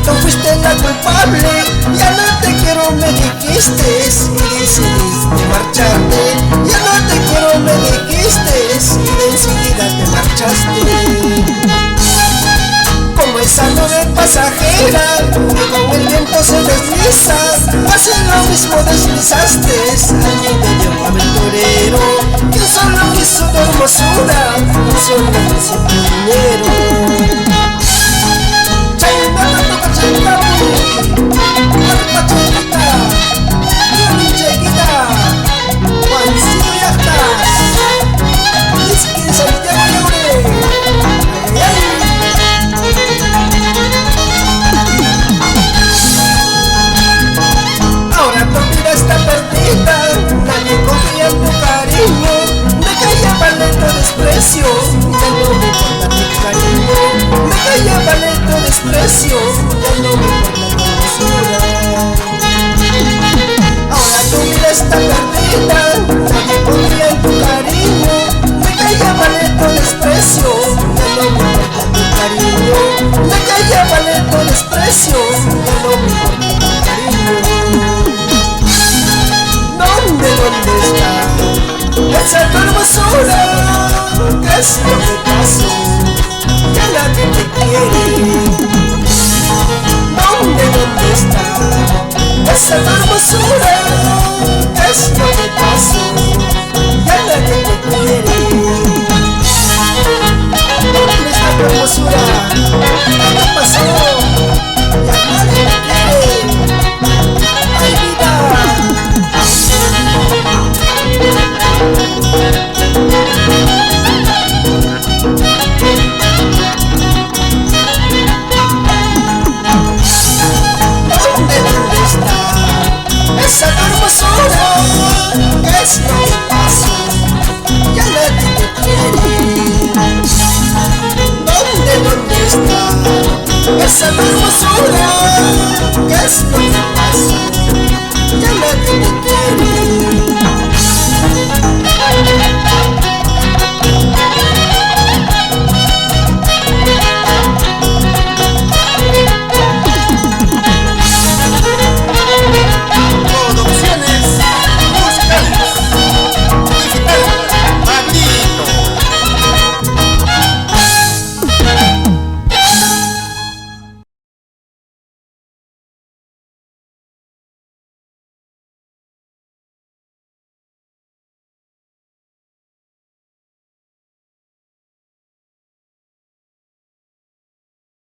tú fuiste la culpable. Ya no te quiero, me dijiste, y decidiste marcharte. Ya no te quiero, me dijiste, y decidida te marchaste. Como esa nube pasajera que con el viento se desliza, así lo mismo deslizaste al nido de un aventurero que solo quiso tu hermosura, que solo quiso tu dinero. Ya no me importa tu cariño, me calla vale tu desprecio, ya no me importa tu basura. Ahora tu vida está perdida, nadie confía en tu cariño, me calla vale tu desprecio, ya no me importa tu cariño, me calla vale tu desprecio, ya no me importa tu cariño. ¿Dónde está esa tu hermosura? ¿Qué es lo que pasó? Ya nadie te quiere. ¿Dónde está esa hermosura? ¿Qué es lo que pasó? Ya nadie te quiere. ¿Dónde está tu hermosura? ¿Qué pasó? Ya nadie te quiere. ¡Ay, vida! Esa hermosura, ¿qué es lo que pasó? Ya nadie te quiere. ¿Dónde está esa hermosura? ¿Qué es lo